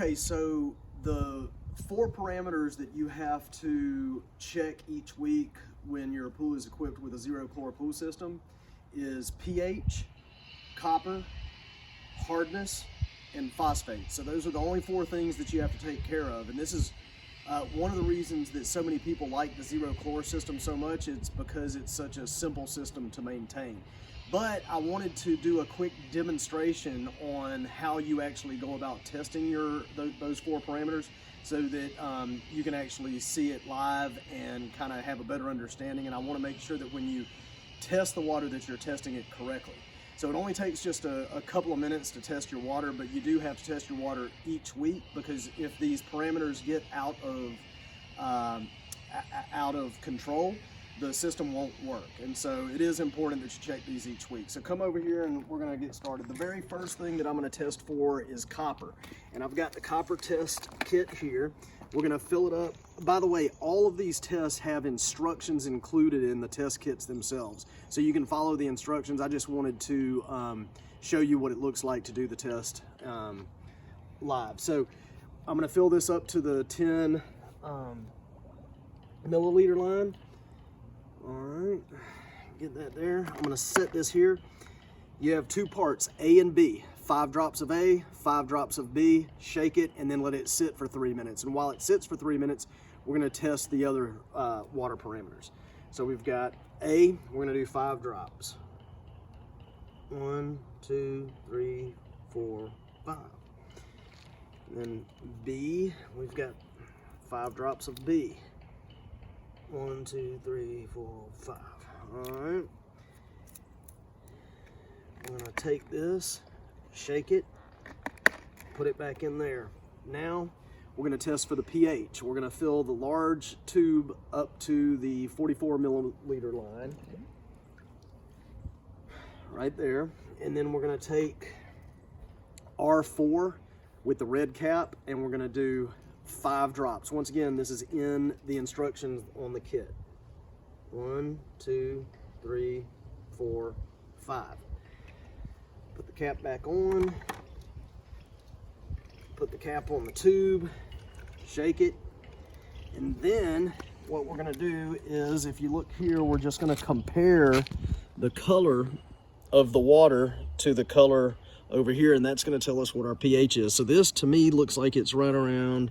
Okay, so the 4 parameters that you have to check each week when your pool is equipped with a ZeroChlor Pool System is pH, copper, hardness, and phosphate. So those are the only 4 things that you have to take care of. And this is one of the reasons that so many people like the ZeroChlor system so much. It's because it's such a simple system to maintain. But I wanted to do a quick demonstration on how you actually go about testing those 4 parameters so that you can actually see it live and kind of have a better understanding. And I want to make sure that when you test the water that you're testing it correctly. So it only takes just a couple of minutes to test your water, but you do have to test your water each week, because if these parameters get out of control, the system won't work. And so it is important that you check these each week. So come over here and we're gonna get started. The very first thing that I'm gonna test for is copper. And I've got the copper test kit here. We're gonna fill it up. By the way, all of these tests have instructions included in the test kits themselves. So you can follow the instructions. I just wanted to show you what it looks like to do the test live. So I'm gonna fill this up to the 10 milliliter line. All right, get that there. I'm gonna set this here. You have 2 parts, A and B. 5 drops of A, 5 drops of B, shake it, and then let it sit for 3 minutes. And while it sits for 3 minutes, we're gonna test the other water parameters. So we've got A, we're gonna do 5 drops. 1, 2, 3, 4, 5. And then B, we've got 5 drops of B. 1, 2, 3, 4, 5. All right. I'm gonna take this, shake it, put it back in there. Now we're gonna test for the pH. We're gonna fill the large tube up to the 44 milliliter line, right there. And then we're gonna take R4 with the red cap, and we're gonna do 5 drops. Once again, this is in the instructions on the kit. 1, 2, 3, 4, 5. Put the cap back on. Put the cap on the tube. Shake it. And then what we're going to do is, if you look here, we're just going to compare the color of the water to the color over here, and that's going to tell us what our pH is. So this, to me, looks like it's right around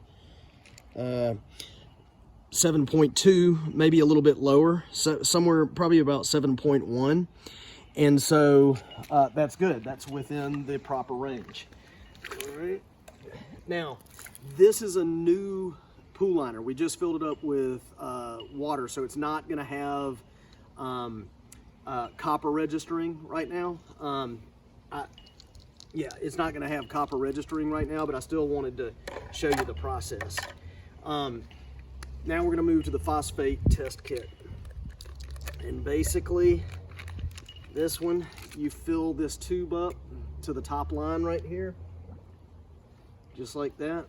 7.2, maybe a little bit lower, so somewhere probably about 7.1. And so that's good. That's within the proper range. All right. Now, this is a new pool liner. We just filled it up with water, so it's not going to have copper registering right now. Yeah, it's not going to have copper registering right now, but I still wanted to show you the process. Now we're going to move to the phosphate test kit. And basically, this one, you fill this tube up to the top line right here, just like that,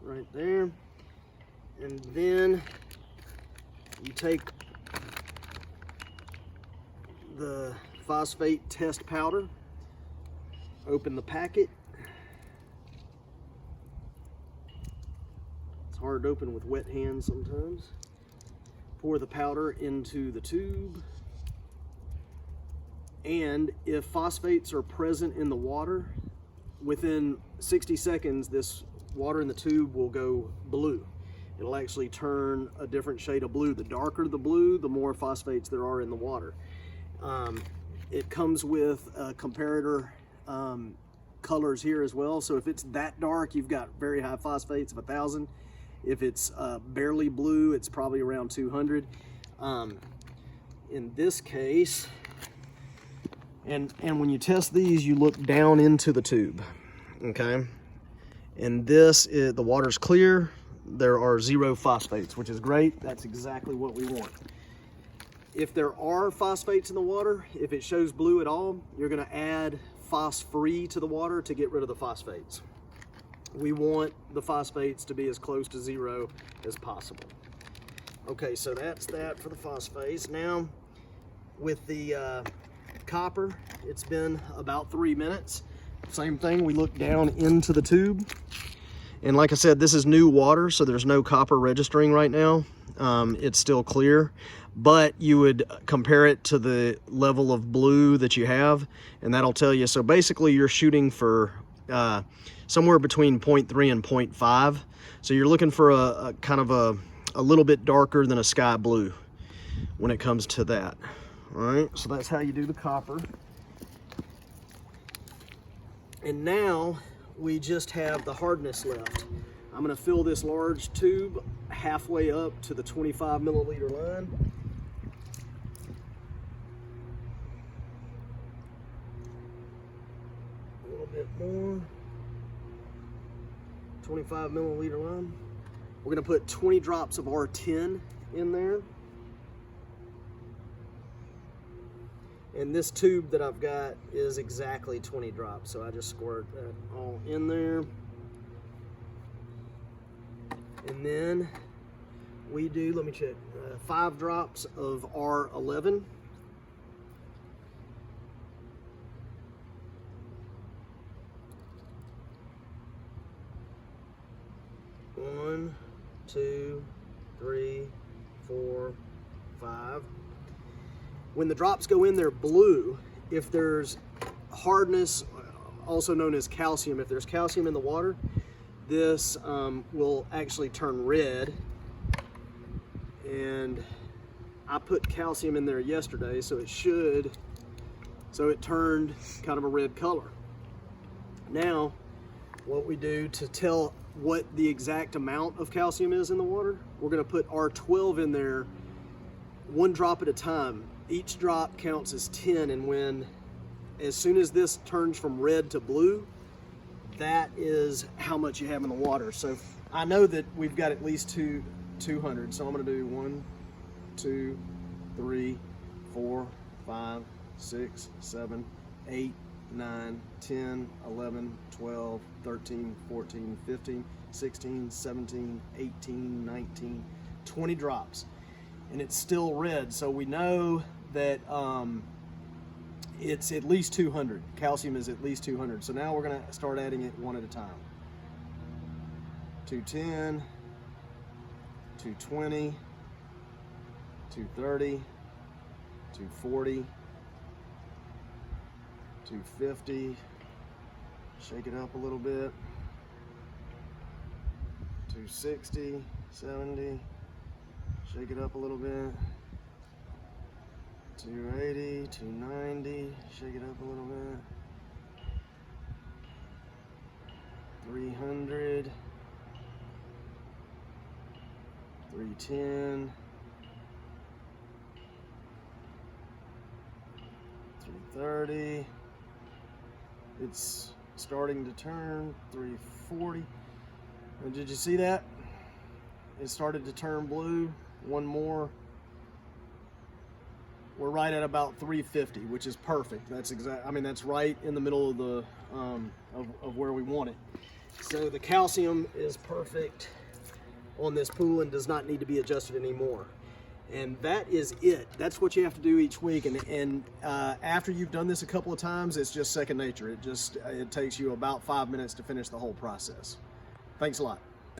right there. And then you take the phosphate test powder, open the packet. It's hard to open with wet hands sometimes. Pour the powder into the tube. And if phosphates are present in the water, within 60 seconds, this water in the tube will go blue. It'll actually turn a different shade of blue. The darker the blue, the more phosphates there are in the water. It comes with a comparator colors here as well. So if it's that dark, you've got very high phosphates of 1,000. If it's barely blue, it's probably around 200. In this case, and when you test these, you look down into the tube, okay? And this is, the water's clear. There are 0 phosphates, which is great. That's exactly what we want. If there are phosphates in the water, if it shows blue at all, you're gonna add phosphate to the water to get rid of the phosphates. We want the phosphates to be as close to 0 as possible. Okay, so that's that for the phosphates. Now, with the copper, it's been about 3 minutes. same thing, we look down into the tube. And like I said, this is new water, so there's no copper registering right now. It's still clear, but you would compare it to the level of blue that you have, and that'll tell you. So basically you're shooting for somewhere between 0.3 and 0.5. So you're looking for a kind of a little bit darker than a sky blue when it comes to that. All right, so that's how you do the copper. And now we just have the hardness left. I'm gonna fill this large tube halfway up to the 25 milliliter line. A little bit more. 25 milliliter line. We're gonna put 20 drops of R10 in there. And this tube that I've got is exactly 20 drops, so I just squirt that all in there. And then we do, let me check, 5 drops of R11. One, two, three, 4, 5. When the drops go in there blue, if there's hardness, also known as calcium, if there's calcium in the water, this will actually turn red. And I put calcium in there yesterday, so it turned kind of a red color. Now, what we do to tell what the exact amount of calcium is in the water, we're gonna put R12 in there 1 drop at a time. Each drop counts as 10, and as soon as this turns from red to blue, that is how much you have in the water. So I know that we've got at least 200, so I'm gonna do 1, 2, 3, 4, 5, 6, 7, 8, 9, 10, 11, 12, 13, 14, 15, 16, 17, 18, 19, 20 drops. And it's still red, so we know that it's at least 200. Calcium is at least 200. So now we're gonna start adding it one at a time. 210, 220, 230, 240, 250. Shake it up a little bit. 260, 70. Shake it up a little bit. 280, 290, shake it up a little bit. 300, 310, 330. It's starting to turn. 340. And did you see that? It started to turn blue. One more. We're right at about 350, which is perfect. That's exact. I mean, that's right in the middle of the of where we want it. So the calcium is perfect on this pool and does not need to be adjusted anymore. And that is it. That's what you have to do each week. And after you've done this a couple of times, it's just second nature. It takes you about 5 minutes to finish the whole process. Thanks a lot.